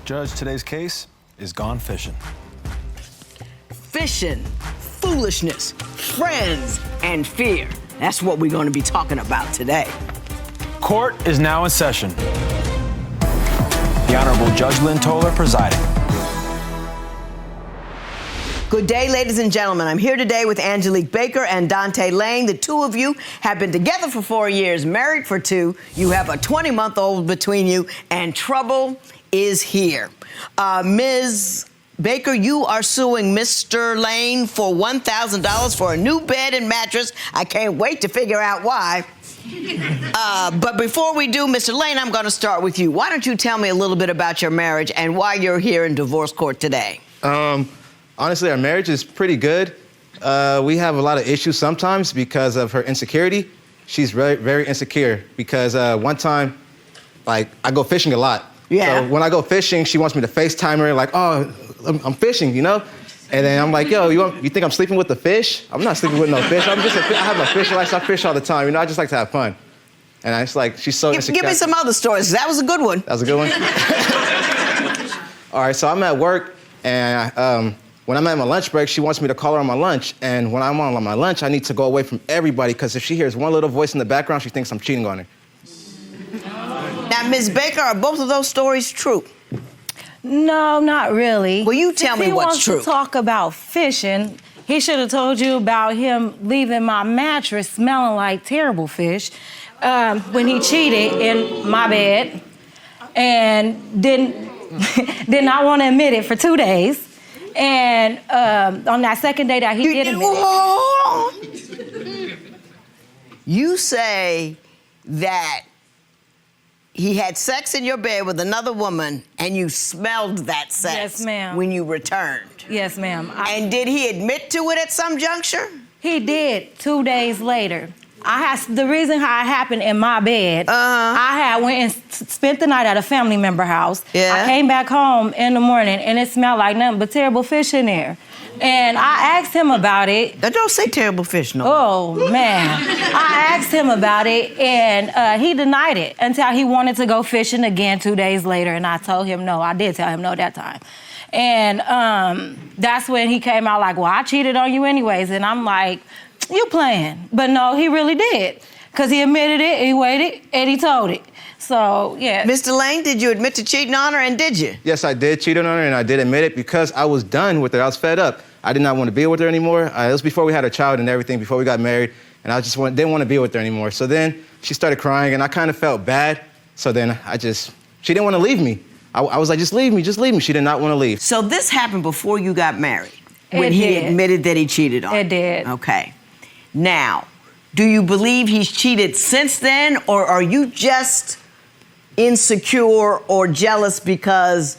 Judge, today's case is gone fishing. Fishing, foolishness, friends, and fear. That's what we're going to be talking about today. Court is now in session. The Honorable Judge Lynn Toller presiding. Good day, ladies and gentlemen. I'm here today with Angelique Baker and Dante Lane. The two of you have been together for 4 years, married for 2. You have a 20-month-old between you, and trouble is here. Ms. Baker, you are suing Mr. Lane for $1,000 for a new bed and mattress. I can't wait to figure out why. But before we do, Mr. Lane, I'm going to start with you. Why don't you tell me a little bit about your marriage and why you're here in divorce court today? Honestly, our marriage is pretty good. We have a lot of issues sometimes because of her insecurity. She's very, very insecure because one time, like, I go fishing a lot. Yeah. So when I go fishing, she wants me to FaceTime her, like, oh, I'm fishing, you know? And then I'm like, yo, you think I'm sleeping with the fish? I'm not sleeping with no fish. I have a fishing license. I fish all the time, you know? I just like to have fun. And I just like, she's so insecure. Give me some other stories. That was a good one. That was a good one? All right, so I'm at work, and when I'm at my lunch break, she wants me to call her on my lunch. And when I'm on my lunch, I need to go away from everybody, because if she hears one little voice in the background, she thinks I'm cheating on her. Now, Ms. Baker, are both of those stories true? No, not really. Well, you tell me what's true. If he wants to talk about fishing, he should have told you about him leaving my mattress smelling like terrible fish when he cheated in my bed and didn't not want to admit it for 2 days. And on that second day that he did admit it. You say that he had sex in your bed with another woman and you smelled that sex. Yes, ma'am. When you returned. Yes, ma'am. And did he admit to it at some juncture? He did 2 days later. The reason how it happened in my bed, I went and spent the night at a family member house. Yeah. I came back home in the morning and it smelled like nothing but terrible fish in there. And I asked him about it. Don't say terrible fish, no. Oh, man. I asked him about it and he denied it until he wanted to go fishing again 2 days later. And I told him no. I did tell him no that time. And that's when he came out like, well, I cheated on you anyways. And I'm like, you playing. But no, he really did. Because he admitted it, he waited, and he told it. So, yeah. Mr. Lane, did you admit to cheating on her, and did you? Yes, I did cheat on her, and I did admit it because I was done with her. I was fed up. I did not want to be with her anymore. It was before we had a child and everything, before we got married, and I just didn't want to be with her anymore. So then she started crying, and I kind of felt bad. So then she didn't want to leave me. I was like, just leave me, just leave me. She did not want to leave. So this happened before you got married? When It he did. admitted that he cheated on her? It did. Okay. Now, do you believe he's cheated since then, or are you just insecure or jealous because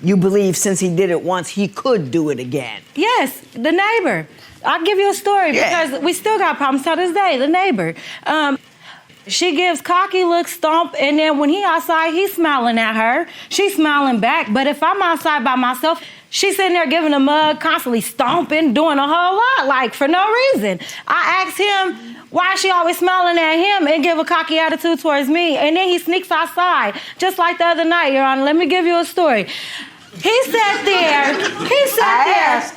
you believe since he did it once, he could do it again? Yes, the neighbor. I'll give you a story because we still got problems to this day. The neighbor. She gives cocky looks, stomp, and then when he outside, he's smiling at her. She's smiling back. But if I'm outside by myself, she's sitting there giving a mug, constantly stomping, doing a whole lot, like for no reason. I asked him, why is she always smiling at him and give a cocky attitude towards me? And then he sneaks outside, just like the other night, Your Honor. Let me give you a story. He sat there,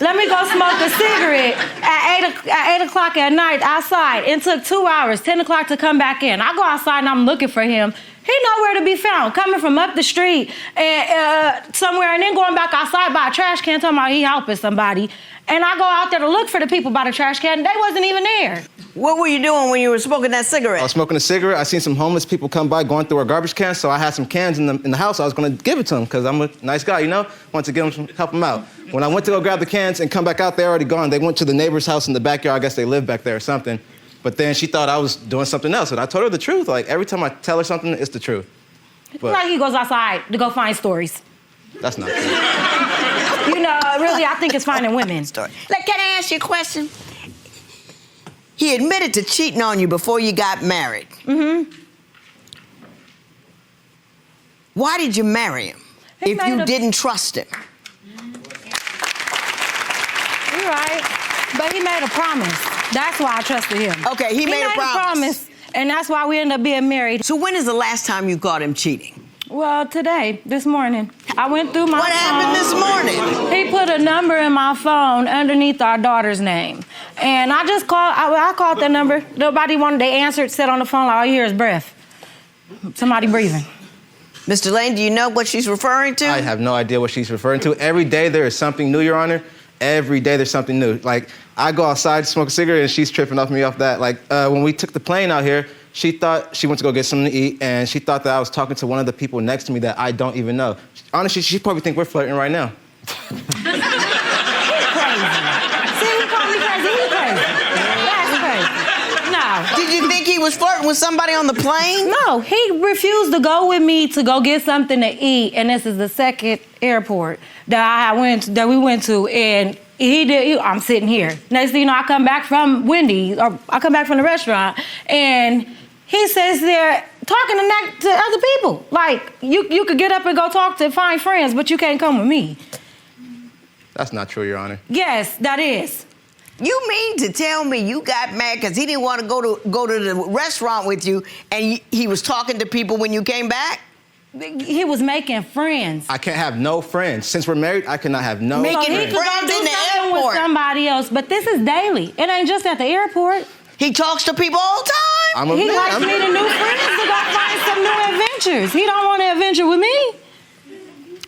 let me go smoke a cigarette at 8 o'clock at night outside. It took 2 hours, 10 o'clock to come back in. I go outside and I'm looking for him. He nowhere to be found, coming from up the street and somewhere and then going back outside by a trash can talking about he helping somebody. And I go out there to look for the people by the trash can and they wasn't even there. What were you doing when you were smoking that cigarette? I was smoking a cigarette. I seen some homeless people come by going through our garbage cans, so I had some cans in the house. I was going to give it to them because I'm a nice guy, you know? Wanted to give them help them out. When I went to go grab the cans and come back out, they're already gone. They went to the neighbor's house in the backyard. I guess they live back there or something. But then she thought I was doing something else, and I told her the truth. Like, every time I tell her something, it's the truth. But like he goes outside to go find stories. That's not true. You know, really, I think it's finding women. Story. Like, can I ask you a question? He admitted to cheating on you before you got married. Mm-hmm. Why did you marry him if you didn't trust him? You're right. But he made a promise. That's why I trusted him. Okay, he made a promise. And that's why we ended up being married. So when is the last time you caught him cheating? Well, today, this morning. I went through my What happened this morning? He put a number in my phone underneath our daughter's name. And I just called, I called that number. Nobody wanted to answer it, said on the phone, like, all you hear is breath. Somebody breathing. Mr. Lane, do you know what she's referring to? I have no idea what she's referring to. Every day there is something new, Your Honor. Every day there's something new. Like, I go outside to smoke a cigarette and she's tripping off me off that. Like, when we took the plane out here, she thought she went to go get something to eat and she thought that I was talking to one of the people next to me that I don't even know. Honestly, she probably think we're flirting right now. He's crazy. See, he called me crazy. He's crazy. That's crazy. No. Did you think he was flirting with somebody on the plane? No, he refused to go with me to go get something to eat, and this is the second airport that we went to, and I'm sitting here. Next thing you know, I come back from Wendy's, or I come back from the restaurant, and he sits there talking to other people. Like, you could get up and go talk to find friends, but you can't come with me. That's not true, Your Honor. Yes, that is. You mean to tell me you got mad because he didn't want to go to the restaurant with you, and he was talking to people when you came back? He was making friends. I can't have no friends. Since we're married, I cannot have no Making He friends. could go friends do in the something with airport. somebody else, but this is daily. It ain't just at the airport. He talks to people all the time. He likes meeting new friends to go find some new adventures. He don't want to adventure with me.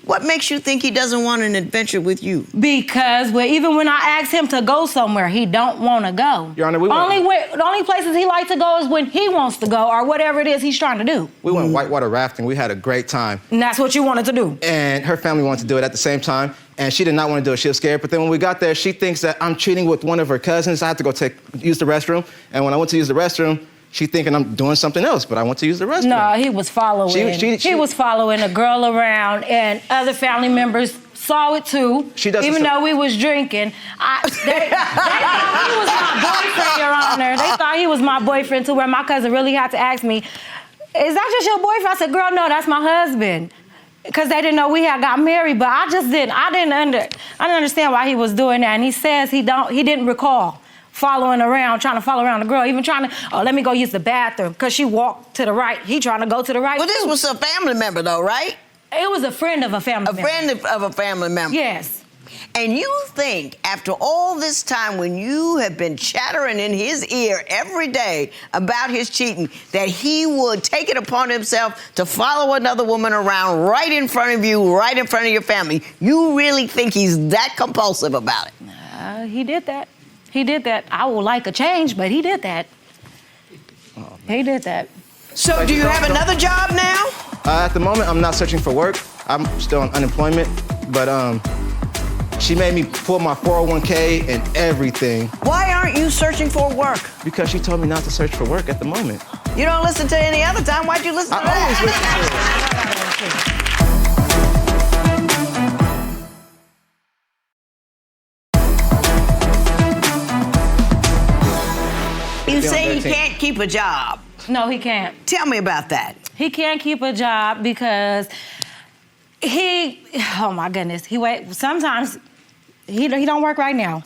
What makes you think he doesn't want an adventure with you? Because even when I ask him to go somewhere, he don't want to go. Your Honor, the only places he likes to go is when he wants to go or whatever it is he's trying to do. We went whitewater rafting. We had a great time. And that's what you wanted to do. And her family wanted to do it at the same time, and she did not want to do it. She was scared. But then when we got there, she thinks that I'm cheating with one of her cousins. I had to go use the restroom. And when I went to use the restroom, she thinking I'm doing something else, but I went to use the restroom. No, he was following. She was following a girl around, and other family members saw it too. Even though we was drinking. They thought he was my boyfriend, Your Honor. They thought he was my boyfriend, to where my cousin really had to ask me, "Is that just your boyfriend?" I said, "Girl, no, that's my husband." Because they didn't know we had got married, but I didn't understand why he was doing that. And he says he didn't recall trying to follow around the girl, even trying to, let me go use the bathroom, because she walked to the right. He trying to go to the right. Well, this was a family member, though, right? It was a friend of a family member. A friend of a family member. Yes. And you think, after all this time, when you have been chattering in his ear every day about his cheating, that he would take it upon himself to follow another woman around right in front of you, right in front of your family? You really think he's that compulsive about it? He did that. He did that. I would like a change, but he did that. He did that. So do you have another job now? At the moment, I'm not searching for work. I'm still on unemployment, but she made me pull my 401k and everything. Why aren't you searching for work? Because she told me not to search for work at the moment. You don't listen to any other time. Why'd you listen to that? I always listen to it. You say he can't keep a job. No, he can't. Tell me about that. He can't keep a job because oh my goodness, sometimes he don't work right now.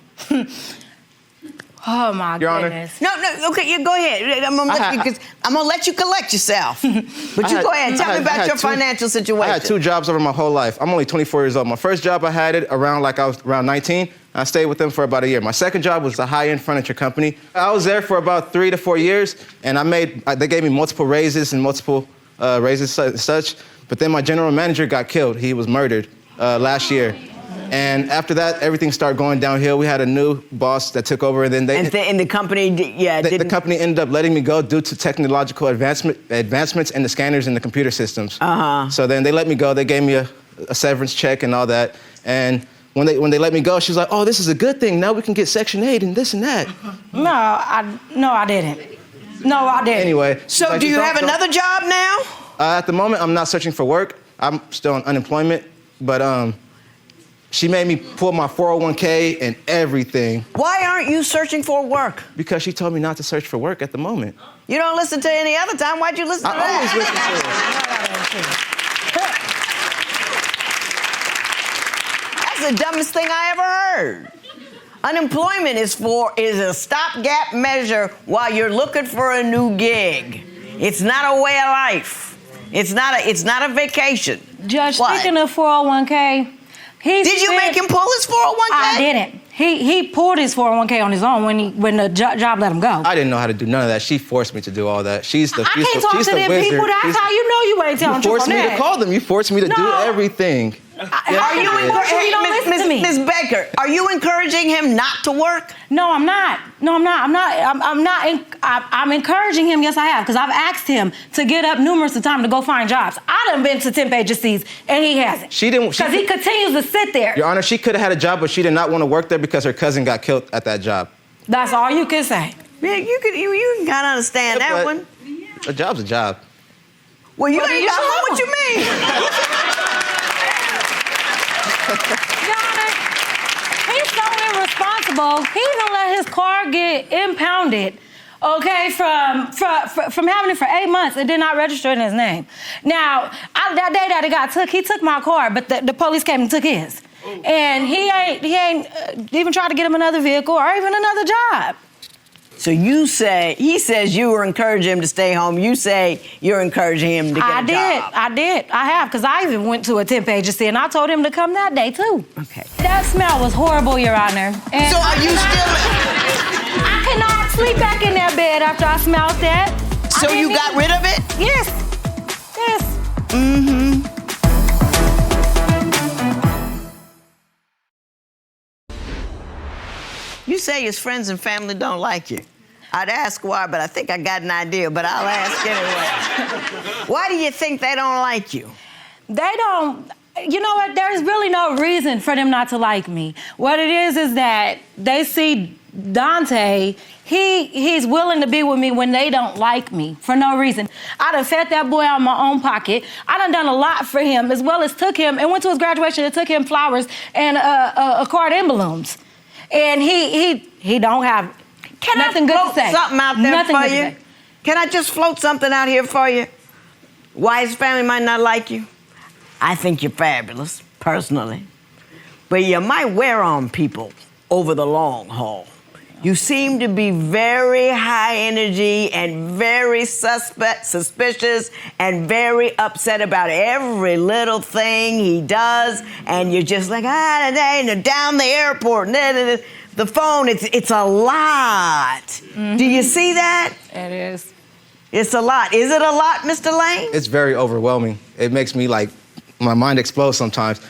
Oh my goodness. No, okay, you go ahead. I'm gonna let you collect yourself. But you go ahead, tell me about your financial situation. I had 2 jobs over my whole life. I'm only 24 years old. My first job I had it around I was around 19. I stayed with them for about a year. My second job was a high-end furniture company. I was there for about 3 to 4 years, and they gave me multiple raises and multiple raises and such. But then my general manager got killed. He was murdered last year. And after that, everything started going downhill. We had a new boss that took over, and then the company, the company ended up letting me go due to technological advancements in the scanners and the computer systems. So then they let me go. They gave me a severance check and all that. And when they let me go, she was like, "Oh, this is a good thing. Now we can get Section 8 and this and that." No, I didn't. No, I didn't. Anyway. So do you have another job now? At the moment, I'm not searching for work. I'm still on unemployment, but she made me pull my 401k and everything. Why aren't you searching for work? Because she told me not to search for work at the moment. You don't listen to any other time. Why'd you listen to that? I always listen to it. That's the dumbest thing I ever heard. Unemployment is a stopgap measure while you're looking for a new gig. It's not a way of life. It's not a vacation. Judge, What? speaking of 401k, Did you make him pull his 401k? I didn't. He pulled his 401k on his own when the job let him go. I didn't know how to do none of that. She forced me to do all that. She's the I can't talk she's to the them wizard. people. That's how you know you ain't telling the You truth forced on me that. to call them. You forced me to do No. everything. Are you encouraging? You don't listen to me. Ms. Baker, are you encouraging him not to work? No, I'm not. No, I'm not. I'm encouraging him. Yes, I have, because I've asked him to get up numerous times to go find jobs. I done been to 10 agencies and he hasn't. She didn't. Because he continues to sit there. Your Honor, she could have had a job, but she did not want to work there because her cousin got killed at that job. That's all you can say. Yeah, you can kind of understand Yeah, that but one. A job's a job. Well, you Well, ain't you got should. what you mean. Your Honor, he's so irresponsible. He even let his car get impounded, okay, from having it for 8 months and did not register in his name. Now, that day that it got took, he took my car, but the police came and took his. And he ain't even tried to get him another vehicle or even another job. So he says you were encouraging him to stay home. You say you're encouraging him to get a job. I did. I have, because I even went to a temp agency and I told him to come that day too. Okay. That smell was horrible, Your Honor. And So are you still... I cannot sleep back in that bed after I smelled that. So you got rid of it? Yes. Yes. Mm-hmm. You say his friends and family don't like you. I'd ask why, but I think I got an idea, but I'll ask anyway. Why do you think they don't like you? They don't, you know what, there's really no reason for them not to like me. What it is that they see Dante, he's willing to be with me when they don't like me for no reason. I done fed that boy out of my own pocket. I done a lot for him, as well as took him and went to his graduation and took him flowers and a card and balloons. And he don't have nothing good to say. Something out there Nothing for good to you? say. Can I just float something out here for you? Why his family might not like you? I think you're fabulous, personally. But you might wear on people over the long haul. You seem to be very high energy and very suspicious and very upset about every little thing he does. And you're just like, down the airport, the phone, it's a lot. Mm-hmm. Do you see that? It is. It's a lot. Is it a lot, Mr. Lane? It's very overwhelming. It makes me my mind explodes sometimes.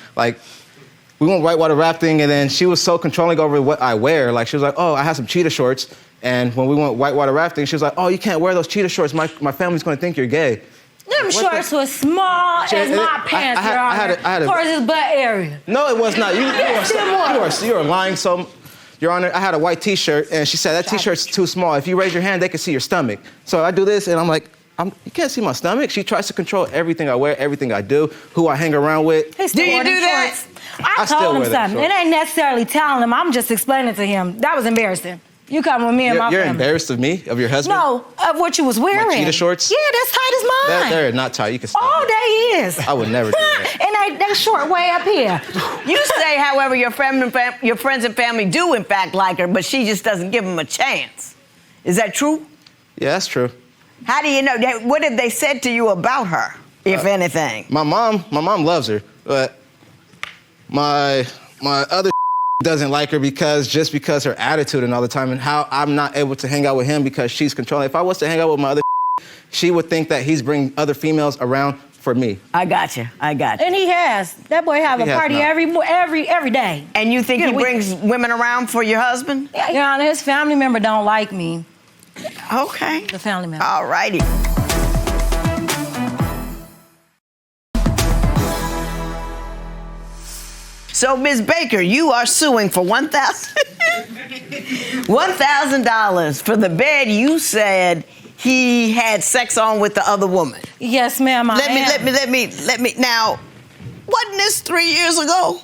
We went whitewater rafting, and then she was so controlling over what I wear. She was like, oh, I have some cheetah shorts. And when we went whitewater rafting, she was like, oh, you can't wear those cheetah shorts. My family's going to think you're gay. Them shorts was small as my pants, Your Honor. Towards his butt area. No, it was not. You are lying so... Your Honor, I had a white T-shirt, and she said, that T-shirt's too small. If you raise your hand, they can see your stomach. So I do this, and I'm like, you can't see my stomach. She tries to control everything I wear, everything I do, who I hang around with. Do you do that? I told him something. It ain't necessarily telling him. I'm just explaining to him. That was embarrassing. You come with me and my family. You're embarrassed of me? Of your husband? No, of what you was wearing. My cheetah shorts? Yeah, that's tight as mine. They're not tight. You can stop. Oh, they is. I would never do that. And they short way up here. You say, however, your friends and family do, in fact, like her, but she just doesn't give them a chance. Is that true? Yeah, that's true. How do you know? What have they said to you about her, if anything? My mom loves her, but my other doesn't like her because her attitude and all the time, and how I'm not able to hang out with him because she's controlling. If I was to hang out with my other she would think that he's bringing other females around for me. I got you. And he has. That boy have a party every day. And you think he brings women around for your husband? Yeah, Your Honor, his family member don't like me. Okay. The family member. All righty. So, Ms. Baker, you are suing for $1,000 for the bed you said he had sex on with the other woman. Yes, ma'am. Let me. Now, wasn't this 3 years ago?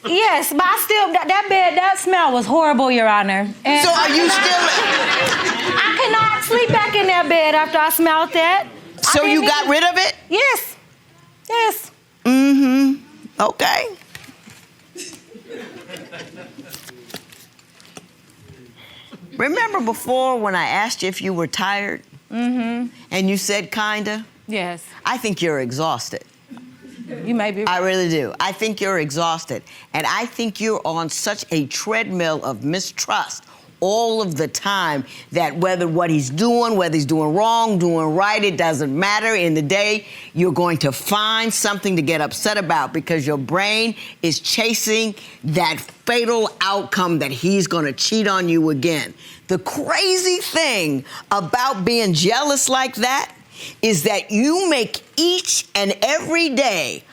Yes, but I still, that bed, that smell was horrible, Your Honor. And so are you still... I cannot sleep back in that bed after I smelled that. So you got rid of it? Yes. Yes. Mm-hmm. Okay. Remember before when I asked you if you were tired? Mm-hmm. And you said kinda? Yes. I think you're exhausted. You may be right. I really do. I think you're exhausted. And I think you're on such a treadmill of mistrust all of the time that whether what he's doing, whether he's doing wrong, doing right, it doesn't matter. In the day, you're going to find something to get upset about because your brain is chasing that fatal outcome that he's going to cheat on you again. The crazy thing about being jealous like that is that you make each and every day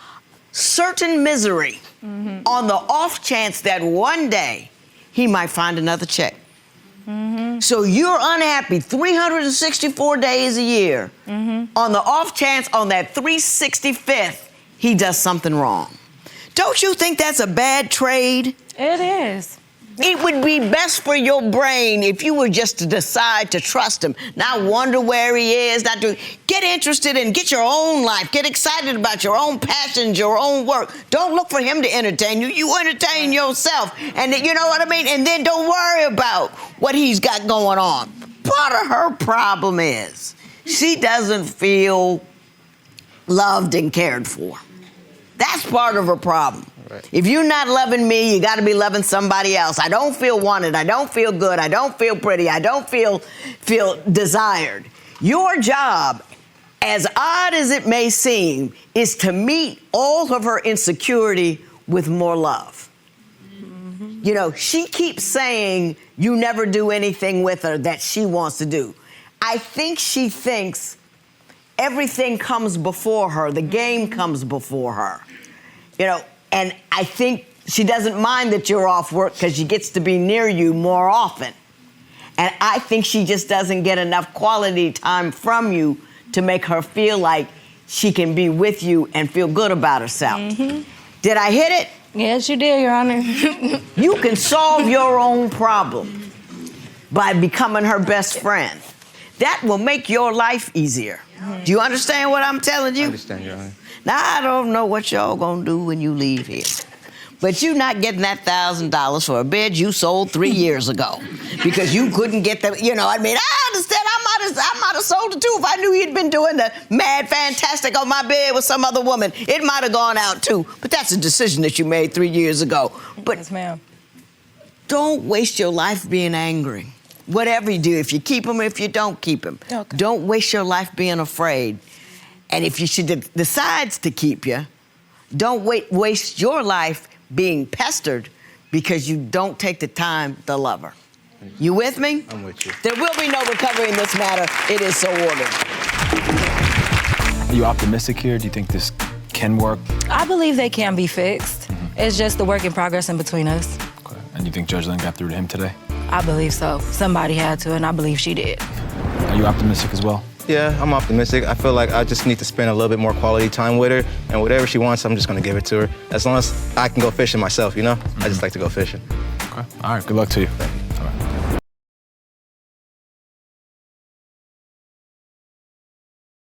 certain misery on the off chance that one day he might find another check. So you're unhappy 364 days a year. On the off chance on that 365th, he does something wrong. Don't you think that's a bad trade? It is. It would be best for your brain if you were just to decide to trust him, not wonder where he is, not to get interested in, get your own life, get excited about your own passions, your own work. Don't look for him to entertain you. You entertain yourself. And you know what I mean? And then don't worry about what he's got going on. Part of her problem is she doesn't feel loved and cared for. That's part of her problem. Right. If you're not loving me, you got to be loving somebody else. I don't feel wanted. I don't feel good. I don't feel pretty. I don't feel desired. Your job, as odd as it may seem, is to meet all of her insecurity with more love. You know, she keeps saying you never do anything with her that she wants to do. I think she thinks everything comes before her. The game comes before her. You know, and I think she doesn't mind that you're off work because she gets to be near you more often. And I think she just doesn't get enough quality time from you to make her feel like she can be with you and feel good about herself. Did I hit it? Yes, you did, Your Honor. You can solve your own problem by becoming her best friend. That will make your life easier. Do you understand what I'm telling you? I understand, Your Honor. Now, I don't know what y'all gonna do when you leave here, but you're not getting that $1,000 for a bed you sold 3 years ago because you couldn't get the, you know, I mean, I understand. I might have sold it too if I knew you'd been doing the mad fantastic on my bed with some other woman. It might have gone out too, but that's a decision that you made 3 years ago. But yes, ma'am. Don't waste your life being angry. Whatever you do, if you keep him, if you don't keep him, okay. Don't waste your life being afraid. And if she decides to keep you, don't waste your life being pestered because you don't take the time to love her. You with me? I'm with you. There will be no recovery in this matter. It is so ordered. Are you optimistic here? Do you think this can work? I believe they can be fixed. It's just a work in progress in between us. Okay. And you think Judge Lynn got through to him today? I believe so. Somebody had to, and I believe she did. Are you optimistic as well? Yeah, I'm optimistic. I feel like I just need to spend a little bit more quality time with her, and whatever she wants, I'm just gonna give it to her. As long as I can go fishing myself, you know? I just like to go fishing. Okay. All right, good luck to you. Thank you. All right.